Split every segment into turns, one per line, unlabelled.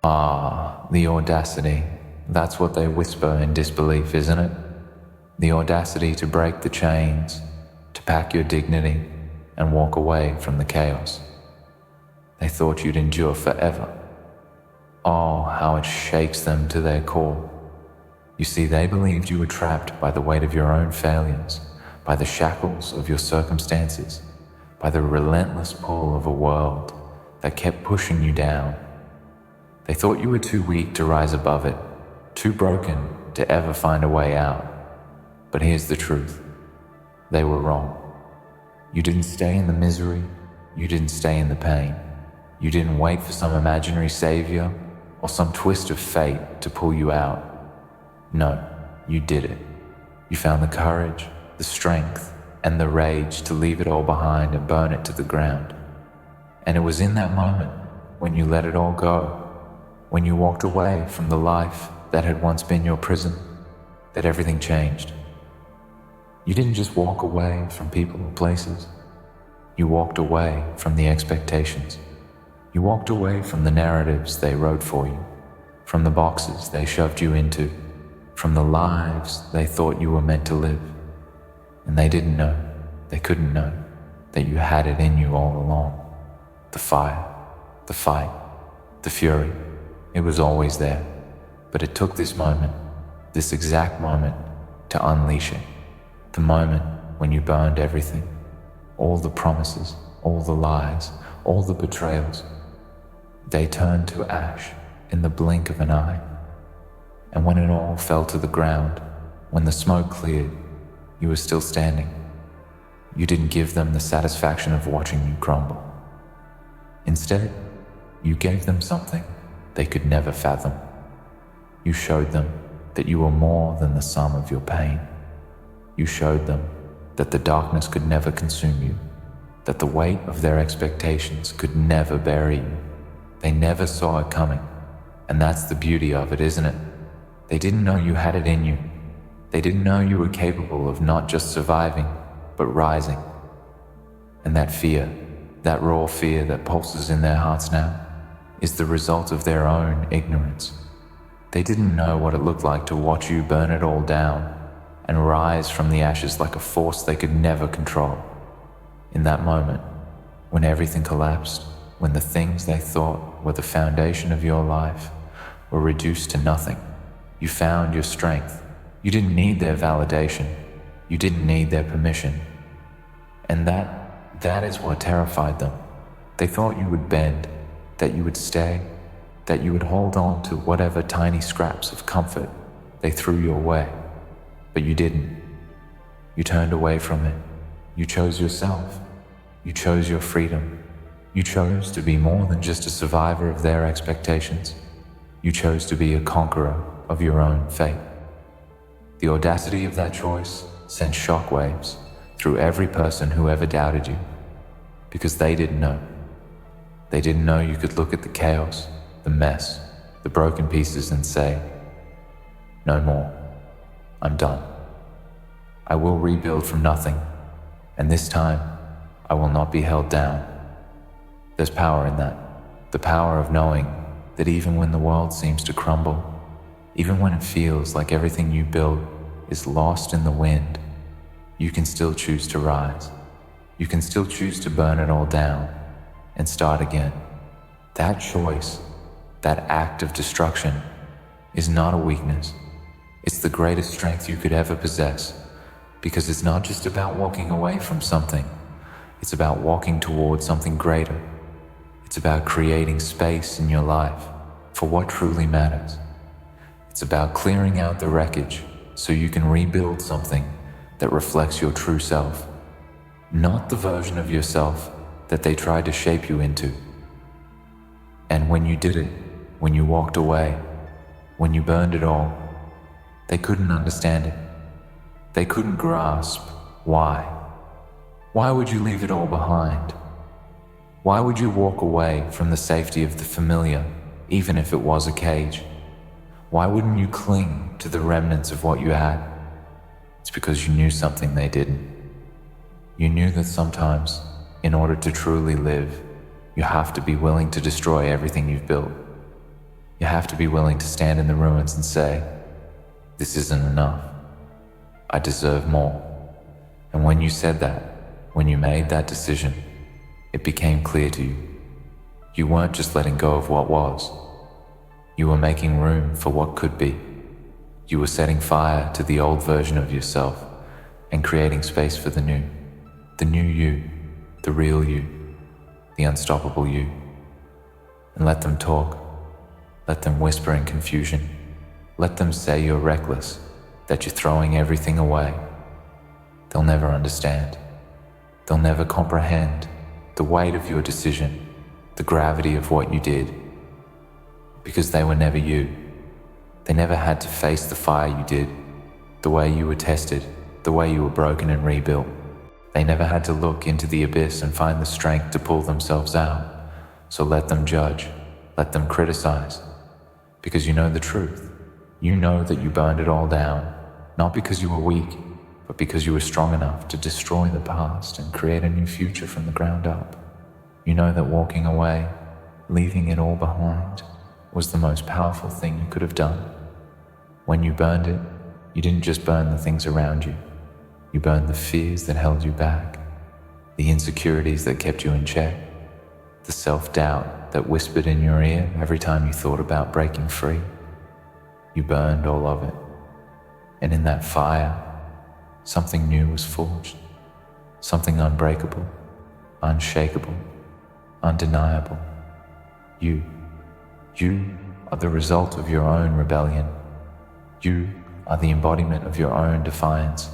Ah, the audacity. That's what they whisper in disbelief, isn't it? The audacity to break the chains, to pack your dignity, and walk away from the chaos. They thought you'd endure forever. Oh, how it shakes them to their core. You see, they believed you were trapped by the weight of your own failures, by the shackles of your circumstances, by the relentless pull of a world that kept pushing you down. They thought you were too weak to rise above it, too broken to ever find a way out. But here's the truth. They were wrong. You didn't stay in the misery. You didn't stay in the pain. You didn't wait for some imaginary savior or some twist of fate to pull you out. No, you did it. You found the courage, the strength, and the rage to leave it all behind and burn it to the ground. And it was in that moment, when you let it all go, when you walked away from the life that had once been your prison, that everything changed. You didn't just walk away from people or places. You walked away from the expectations. You walked away from the narratives they wrote for you, from the boxes they shoved you into, from the lives they thought you were meant to live. And they didn't know, they couldn't know, that you had it in you all along. The fire, the fight, the fury, it was always there. But it took this moment, this exact moment, to unleash it. The moment when you burned everything, all the promises, all the lies, all the betrayals. They turned to ash in the blink of an eye. And when it all fell to the ground, when the smoke cleared, you were still standing. You didn't give them the satisfaction of watching you crumble. Instead, you gave them something they could never fathom. You showed them that you were more than the sum of your pain. You showed them that the darkness could never consume you, that the weight of their expectations could never bury you. They never saw it coming, and that's the beauty of it, isn't it? They didn't know you had it in you. They didn't know you were capable of not just surviving, but rising. And that fear, that raw fear that pulses in their hearts now, is the result of their own ignorance. They didn't know what it looked like to watch you burn it all down and rise from the ashes like a force they could never control. In that moment, when everything collapsed, when the things they thought were the foundation of your life were reduced to nothing, you found your strength. You didn't need their validation. You didn't need their permission. And that is what terrified them. They thought you would bend, that you would stay, that you would hold on to whatever tiny scraps of comfort they threw your way. But you didn't. You turned away from it. You chose yourself. You chose your freedom. You chose to be more than just a survivor of their expectations. You chose to be a conqueror of your own fate. The audacity of that choice sent shockwaves through every person who ever doubted you, because they didn't know. They didn't know you could look at the chaos, the mess, the broken pieces and say, "No more. I'm done. I will rebuild from nothing, and this time I will not be held down." There's power in that, the power of knowing that even when the world seems to crumble, even when it feels like everything you built is lost in the wind, you can still choose to rise. You can still choose to burn it all down and start again. That choice, that act of destruction, is not a weakness. It's the greatest strength you could ever possess, because it's not just about walking away from something. It's about walking towards something greater. It's about creating space in your life for what truly matters. It's about clearing out the wreckage so you can rebuild something that reflects your true self, not the version of yourself that they tried to shape you into. And when you did it, when you walked away, when you burned it all, they couldn't understand it. They couldn't grasp why. Why would you leave it all behind? Why would you walk away from the safety of the familiar, even if it was a cage? Why wouldn't you cling to the remnants of what you had? It's because you knew something they didn't. You knew that sometimes, in order to truly live, you have to be willing to destroy everything you've built. You have to be willing to stand in the ruins and say, this isn't enough. I deserve more. And when you said that, when you made that decision, it became clear to you. You weren't just letting go of what was. You were making room for what could be. You were setting fire to the old version of yourself and creating space for the new you, the real you, the unstoppable you. And let them talk. Let them whisper in confusion. Let them say you're reckless, that you're throwing everything away. They'll never understand. They'll never comprehend the weight of your decision, the gravity of what you did, because they were never you. They never had to face the fire you did, the way you were tested, the way you were broken and rebuilt. They never had to look into the abyss and find the strength to pull themselves out. So let them judge, let them criticize, because you know the truth. You know that you burned it all down, not because you were weak, but because you were strong enough to destroy the past and create a new future from the ground up. You know that walking away, leaving it all behind, was the most powerful thing you could have done. When you burned it, you didn't just burn the things around you. You burned the fears that held you back, the insecurities that kept you in check, the self-doubt that whispered in your ear every time you thought about breaking free. You burned all of it. And in that fire, something new was forged. Something unbreakable, unshakable, undeniable. You are the result of your own rebellion. You are the embodiment of your own defiance.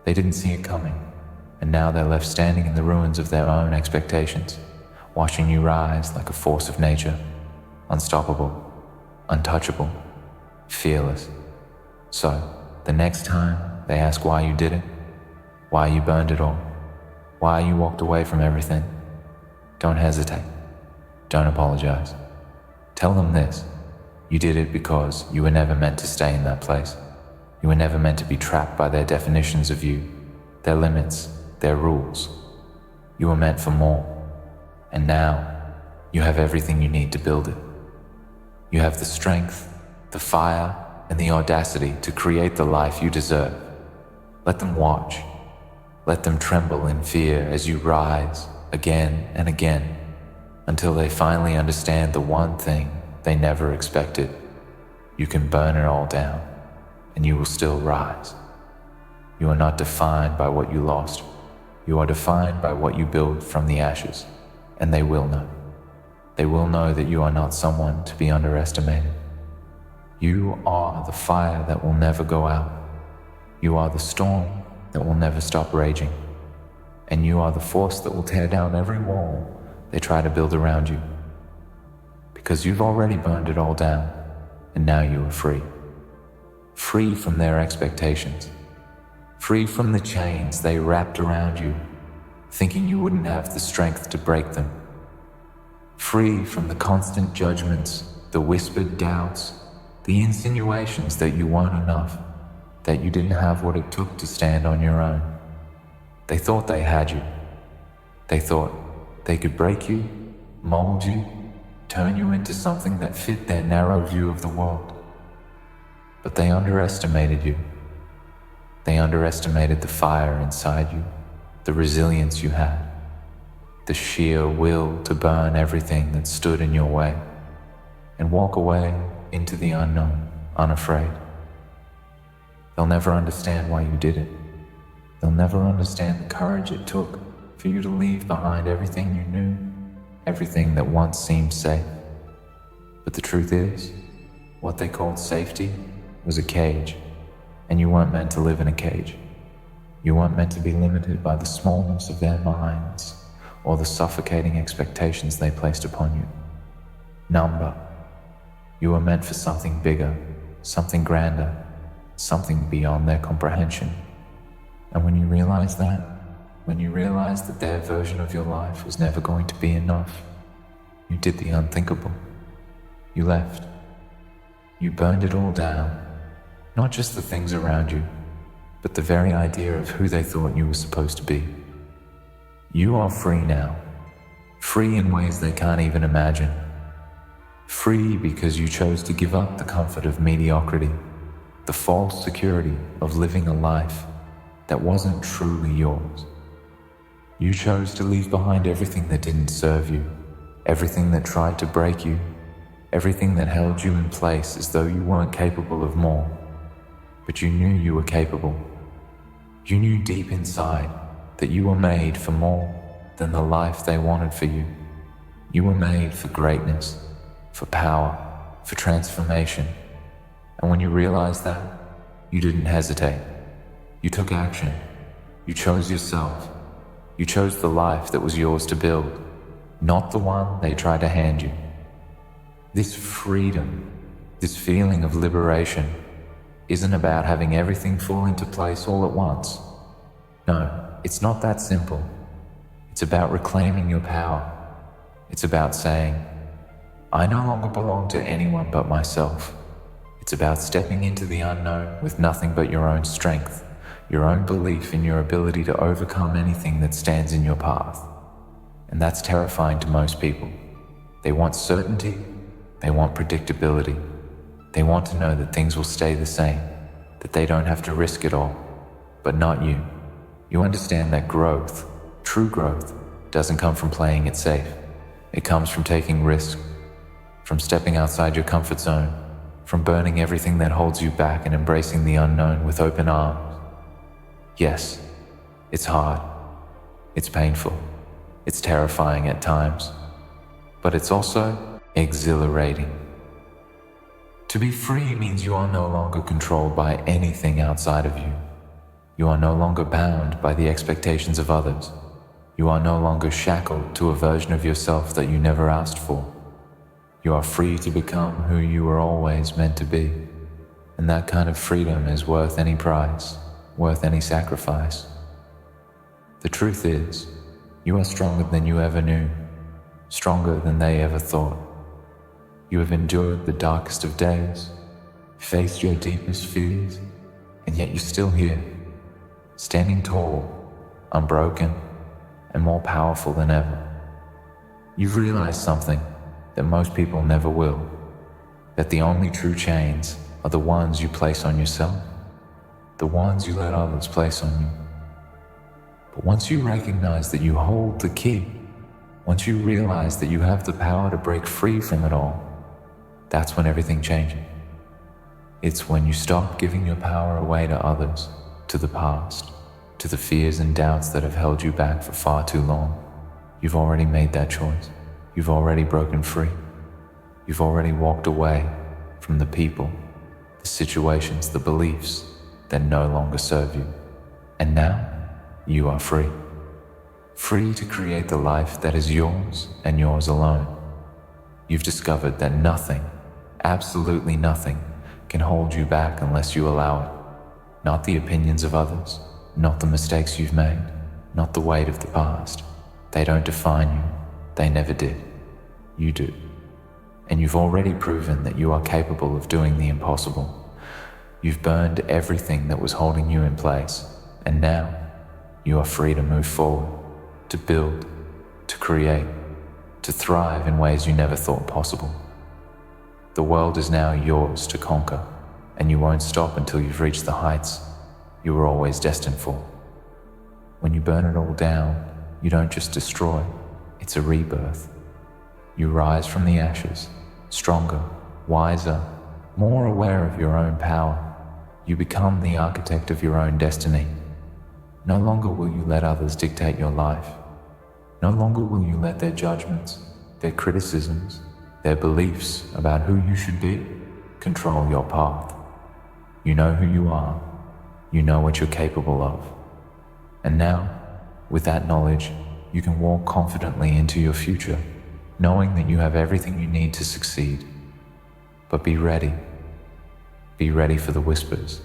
They didn't see it coming, and now they're left standing in the ruins of their own expectations, watching you rise like a force of nature, unstoppable, untouchable, fearless. So, the next time they ask why you did it, why you burned it all, why you walked away from everything, don't hesitate. Don't apologize. Tell them this. You did it because you were never meant to stay in that place. You were never meant to be trapped by their definitions of you, their limits, their rules. You were meant for more. And now, you have everything you need to build it. You have the strength, the fire, and the audacity to create the life you deserve. Let them watch. Let them tremble in fear as you rise again and again, until they finally understand the one thing they never expected. You can burn it all down, and you will still rise. You are not defined by what you lost. You are defined by what you build from the ashes, and they will know. They will know that you are not someone to be underestimated. You are the fire that will never go out. You are the storm that will never stop raging. And you are the force that will tear down every wall they try to build around you. Because you've already burned it all down, and now you are free. Free from their expectations. Free from the chains they wrapped around you, thinking you wouldn't have the strength to break them. Free from the constant judgments, the whispered doubts, the insinuations that you weren't enough, that you didn't have what it took to stand on your own. They thought they had you. They thought they could break you, mold you, turn you into something that fit their narrow view of the world. But they underestimated you. They underestimated the fire inside you, the resilience you had, the sheer will to burn everything that stood in your way and walk away into the unknown, unafraid. They'll never understand why you did it. They'll never understand the courage it took for you to leave behind everything you knew, everything that once seemed safe. But the truth is, what they called safety was a cage, and you weren't meant to live in a cage. You weren't meant to be limited by the smallness of their minds or the suffocating expectations they placed upon you. Number. You were meant for something bigger, something grander, something beyond their comprehension. And when you realize that, when you realize that their version of your life was never going to be enough, you did the unthinkable. You left. You burned it all down, not just the things around you, but the very idea of who they thought you were supposed to be. You are free now, free in ways they can't even imagine. Free because you chose to give up the comfort of mediocrity, the false security of living a life that wasn't truly yours. You chose to leave behind everything that didn't serve you, everything that tried to break you, everything that held you in place as though you weren't capable of more. But you knew you were capable. You knew deep inside that you were made for more than the life they wanted for you. You were made for greatness, for power, for transformation. And when you realized that, you didn't hesitate. You took action. You chose yourself. You chose the life that was yours to build, not the one they tried to hand you. This freedom, this feeling of liberation, isn't about having everything fall into place all at once. No, it's not that simple. It's about reclaiming your power. It's about saying, I no longer belong to anyone but myself. It's about stepping into the unknown with nothing but your own strength, your own belief in your ability to overcome anything that stands in your path. And that's terrifying to most people. They want certainty. They want predictability. They want to know that things will stay the same, that they don't have to risk it all. But not you. You understand that growth, true growth, doesn't come from playing it safe. It comes from taking risks, from stepping outside your comfort zone, from burning everything that holds you back and embracing the unknown with open arms. Yes, it's hard. It's painful. It's terrifying at times. But it's also exhilarating. To be free means you are no longer controlled by anything outside of you. You are no longer bound by the expectations of others. You are no longer shackled to a version of yourself that you never asked for. You are free to become who you were always meant to be. And that kind of freedom is worth any price, worth any sacrifice. The truth is, you are stronger than you ever knew, stronger than they ever thought. You have endured the darkest of days, faced your deepest fears, and yet you're still here, standing tall, unbroken, and more powerful than ever. You've realized something that most people never will, that the only true chains are the ones you place on yourself, the ones you let others place on you. But once you recognize that you hold the key, once you realize that you have the power to break free from it all, that's when everything changes. It's when you stop giving your power away to others, to the past, to the fears and doubts that have held you back for far too long. You've already made that choice. You've already broken free. You've already walked away from the people, the situations, the beliefs that no longer serve you. And now, you are free. Free to create the life that is yours and yours alone. You've discovered that nothing, absolutely nothing, can hold you back unless you allow it. Not the opinions of others, not the mistakes you've made, not the weight of the past. They don't define you. They never did. You do. And you've already proven that you are capable of doing the impossible. You've burned everything that was holding you in place, and now you are free to move forward, to build, to create, to thrive in ways you never thought possible. The world is now yours to conquer, and you won't stop until you've reached the heights you were always destined for. When you burn it all down, you don't just destroy, it's a rebirth. You rise from the ashes, stronger, wiser, more aware of your own power. You become the architect of your own destiny. No longer will you let others dictate your life. No longer will you let their judgments, their criticisms, their beliefs about who you should be control your path. You know who you are. You know what you're capable of. And now, with that knowledge, you can walk confidently into your future, knowing that you have everything you need to succeed. But be ready. Be ready for the whispers.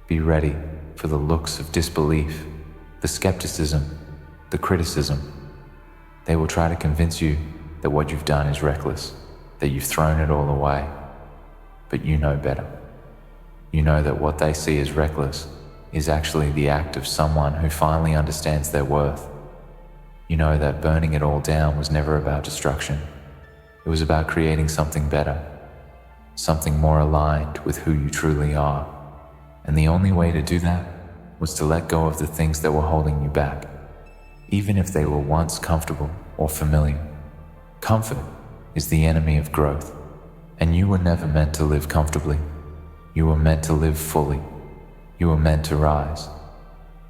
Be ready for the looks of disbelief, the skepticism, the criticism. They will try to convince you that what you've done is reckless, that you've thrown it all away. But you know better. You know that what they see as reckless is actually the act of someone who finally understands their worth. You know that burning it all down was never about destruction. It was about creating something better, something more aligned with who you truly are. And the only way to do that was to let go of the things that were holding you back, even if they were once comfortable or familiar. Comfort is the enemy of growth, and you were never meant to live comfortably. You were meant to live fully. You were meant to rise.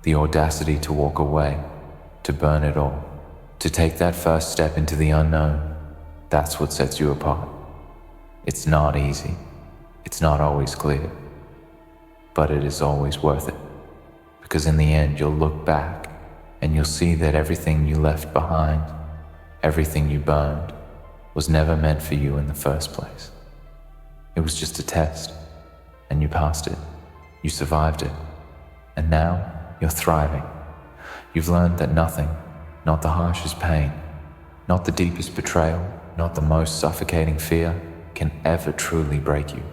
The audacity to walk away, to burn it all, to take that first step into the unknown, that's what sets you apart. It's not easy. It's not always clear. But it is always worth it. Because in the end, you'll look back and you'll see that everything you left behind, everything you burned, was never meant for you in the first place. It was just a test, and you passed it. You survived it. And now you're thriving. You've learned that nothing, not the harshest pain, not the deepest betrayal, not the most suffocating fear, can ever truly break you.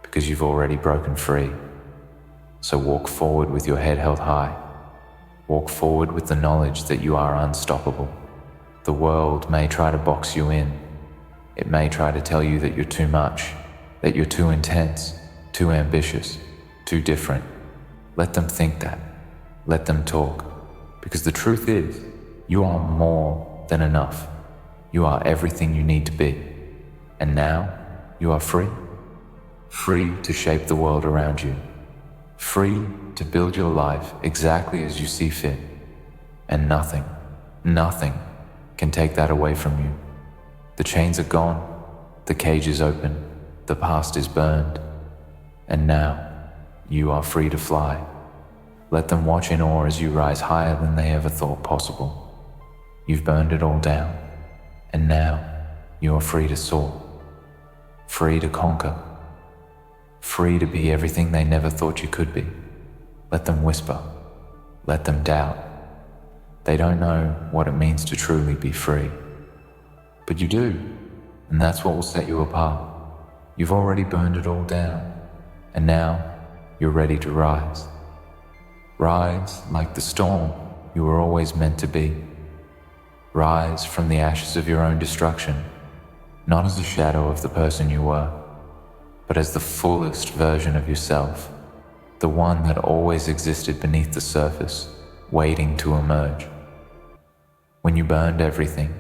Because you've already broken free. So walk forward with your head held high. Walk forward with the knowledge that you are unstoppable. The world may try to box you in. It may try to tell you that you're too much, that you're too intense, too ambitious, too different. Let them think that. Let them talk. Because the truth is, you are more than enough. You are everything you need to be. And now, you are free. Free to shape the world around you. Free to build your life exactly as you see fit. And nothing can take that away from you. The chains are gone, the cage is open, the past is burned, and now you are free to fly. Let them watch in awe as you rise higher than they ever thought possible. You've burned it all down, and now you are free to soar, free to conquer, free to be everything they never thought you could be. Let them whisper, let them doubt. They don't know what it means to truly be free. But you do, and that's what will set you apart. You've already burned it all down, and now you're ready to rise. Rise like the storm you were always meant to be. Rise from the ashes of your own destruction, not as a shadow of the person you were, but as the fullest version of yourself, the one that always existed beneath the surface, waiting to emerge. When you burned everything,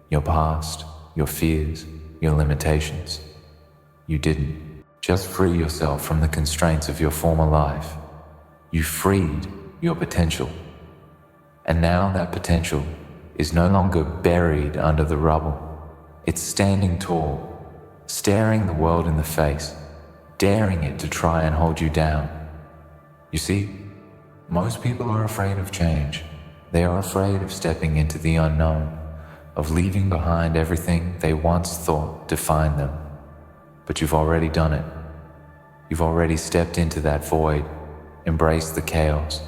your past, your fears, your limitations, you didn't just free yourself from the constraints of your former life. You freed your potential. And now that potential is no longer buried under the rubble. It's standing tall, staring the world in the face, daring it to try and hold you down. You see, most people are afraid of change. They are afraid of stepping into the unknown, of leaving behind everything they once thought defined them. But you've already done it. You've already stepped into that void, embraced the chaos,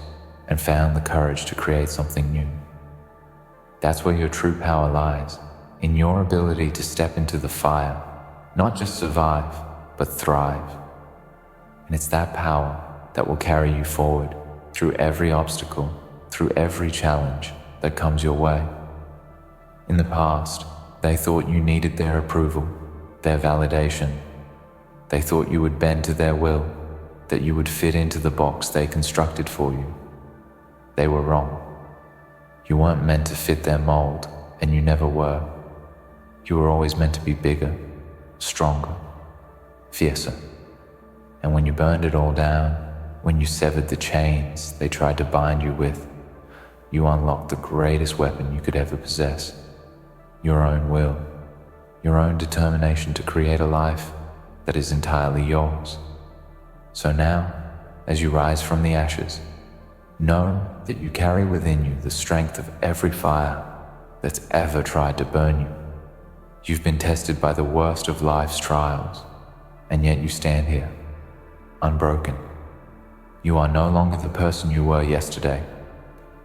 and found the courage to create something new. That's where your true power lies, in your ability to step into the fire, not just survive, but thrive. And it's that power that will carry you forward through every obstacle, through every challenge that comes your way. In the past, they thought you needed their approval, their validation. They thought you would bend to their will, that you would fit into the box they constructed for you. They were wrong. You weren't meant to fit their mold, and you never were. You were always meant to be bigger, stronger, fiercer. And when you burned it all down, when you severed the chains they tried to bind you with, you unlocked the greatest weapon you could ever possess. Your own will, your own determination to create a life that is entirely yours. So now, as you rise from the ashes, know that you carry within you the strength of every fire that's ever tried to burn you. You've been tested by the worst of life's trials, and yet you stand here, unbroken. You are no longer the person you were yesterday.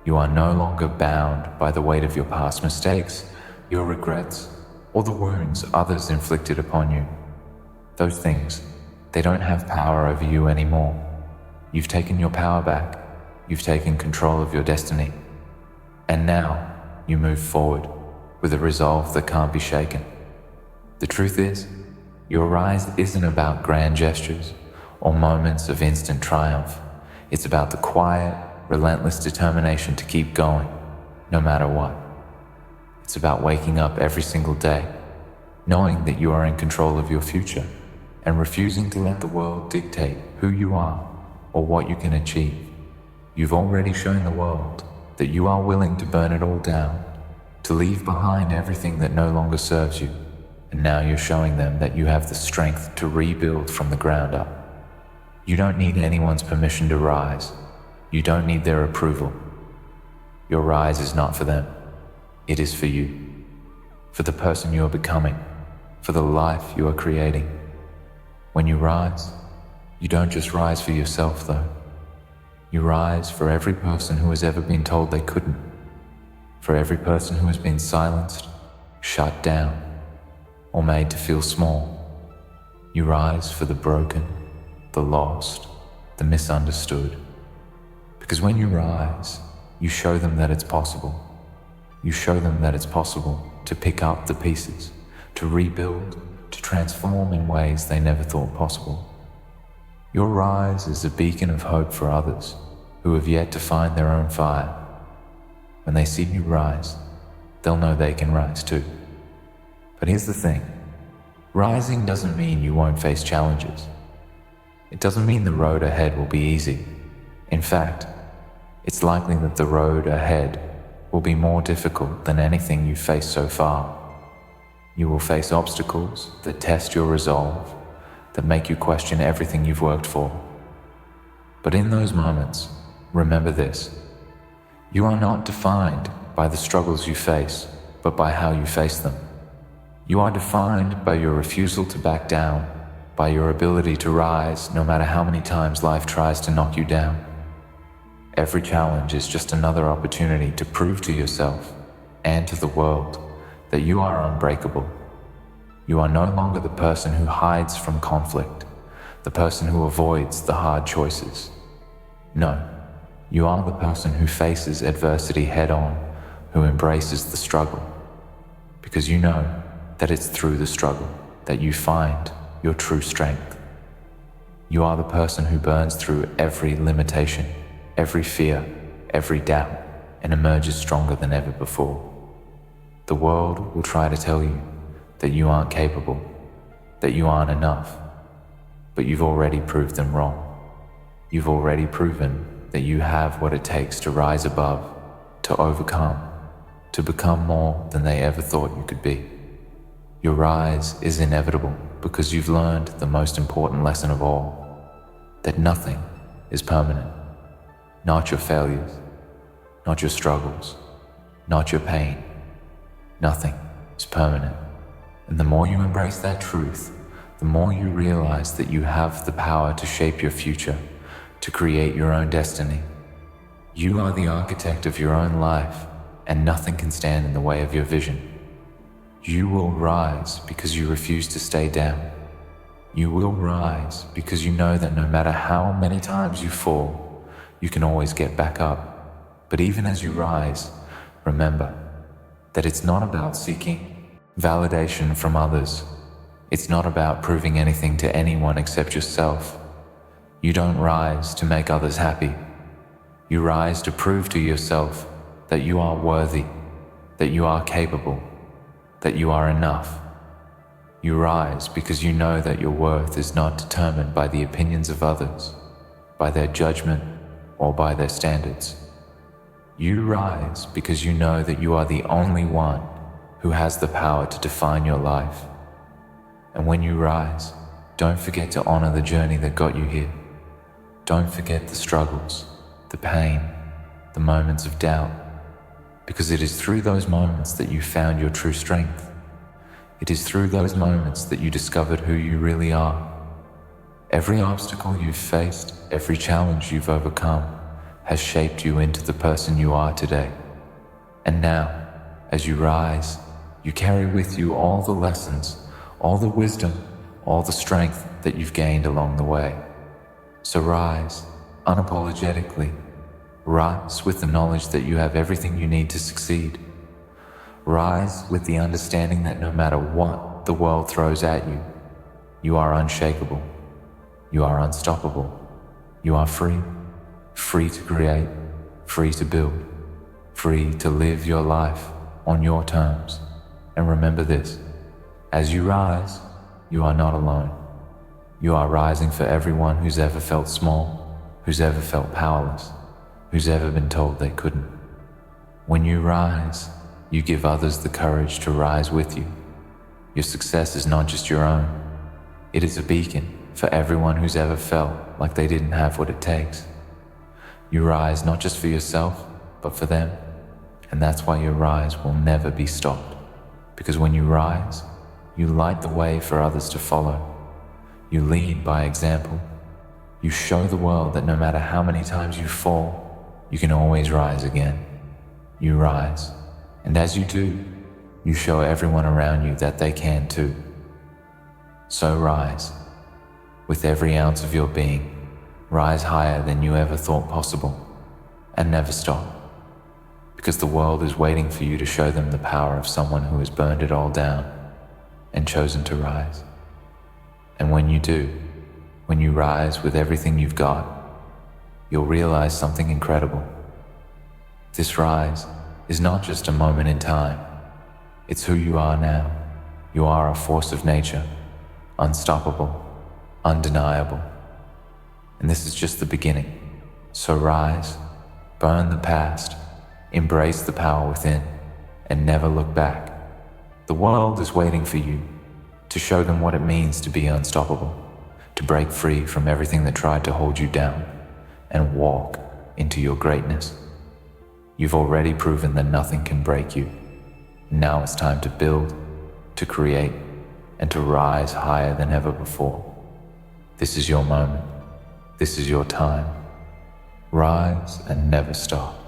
You are no longer bound by the weight of your past mistakes, your regrets, or the wounds others inflicted upon you. Those things, they don't have power over you anymore. You've taken your power back. You've taken control of your destiny. And now you move forward with a resolve that can't be shaken. The truth is, your rise isn't about grand gestures or moments of instant triumph. It's about the quiet, relentless determination to keep going, no matter what. It's about waking up every single day, knowing that you are in control of your future, and refusing to let the world dictate who you are or what you can achieve. You've already shown the world that you are willing to burn it all down, to leave behind everything that no longer serves you, and now you're showing them that you have the strength to rebuild from the ground up. You don't need anyone's permission to rise. You don't need their approval. Your rise is not for them. It is for you, for the person you are becoming, for the life you are creating. When you rise, you don't just rise for yourself though. You rise for every person who has ever been told they couldn't, for every person who has been silenced, shut down, or made to feel small. You rise for the broken, the lost, the misunderstood. Because when you rise, you show them that it's possible. You show them that it's possible to pick up the pieces, to rebuild, to transform in ways they never thought possible. Your rise is a beacon of hope for others who have yet to find their own fire. When they see you rise, they'll know they can rise too. But here's the thing. Rising doesn't mean you won't face challenges. It doesn't mean the road ahead will be easy. In fact, it's likely that the road ahead will be more difficult than anything you've faced so far. You will face obstacles that test your resolve, that make you question everything you've worked for. But in those moments, remember this. You are not defined by the struggles you face, but by how you face them. You are defined by your refusal to back down, by your ability to rise no matter how many times life tries to knock you down. Every challenge is just another opportunity to prove to yourself and to the world that you are unbreakable. You are no longer the person who hides from conflict, the person who avoids the hard choices. No, you are the person who faces adversity head on, who embraces the struggle, because you know that it's through the struggle that you find your true strength. You are the person who burns through every limitation, every fear, every doubt, and emerges stronger than ever before. The world will try to tell you that you aren't capable, that you aren't enough, but you've already proved them wrong. You've already proven that you have what it takes to rise above, to overcome, to become more than they ever thought you could be. Your rise is inevitable because you've learned the most important lesson of all, that nothing is permanent. Not your failures, not your struggles, not your pain. Nothing is permanent. And the more you embrace that truth, the more you realize that you have the power to shape your future, to create your own destiny. You are the architect of your own life, and nothing can stand in the way of your vision. You will rise because you refuse to stay down. You will rise because you know that no matter how many times you fall, you can always get back up. But even as you rise, remember that it's not about seeking validation from others. It's not about proving anything to anyone except yourself. You don't rise to make others happy. You rise to prove to yourself that you are worthy, that you are capable, that you are enough. You rise because you know that your worth is not determined by the opinions of others, by their judgment, or by their standards. You rise because you know that you are the only one who has the power to define your life. And when you rise, don't forget to honor the journey that got you here. Don't forget the struggles, the pain, the moments of doubt, because it is through those moments that you found your true strength. It is through those moments that you discovered who you really are. Every obstacle you've faced, every challenge you've overcome has shaped you into the person you are today. And now, as you rise, you carry with you all the lessons, all the wisdom, all the strength that you've gained along the way. So rise unapologetically. Rise with the knowledge that you have everything you need to succeed. Rise with the understanding that no matter what the world throws at you, you are unshakable. You are unstoppable. You are free. Free to create, free to build, free to live your life on your terms. And remember this, as you rise, you are not alone. You are rising for everyone who's ever felt small, who's ever felt powerless, who's ever been told they couldn't. When you rise, you give others the courage to rise with you. Your success is not just your own. It is a beacon for everyone who's ever felt like they didn't have what it takes. You rise not just for yourself, but for them. And that's why your rise will never be stopped. Because when you rise, you light the way for others to follow. You lead by example. You show the world that no matter how many times you fall, you can always rise again. You rise. And as you do, you show everyone around you that they can too. So rise. With every ounce of your being, rise higher than you ever thought possible, and never stop. Because the world is waiting for you to show them the power of someone who has burned it all down and chosen to rise. And when you do, when you rise with everything you've got, you'll realize something incredible. This rise is not just a moment in time. It's who you are now. You are a force of nature, unstoppable, undeniable. And this is just the beginning. So rise, burn the past, embrace the power within, and never look back. The world is waiting for you to show them what it means to be unstoppable, to break free from everything that tried to hold you down, and walk into your greatness. You've already proven that nothing can break you. Now it's time to build, to create, and to rise higher than ever before. This is your moment. This is your time. Rise and never stop.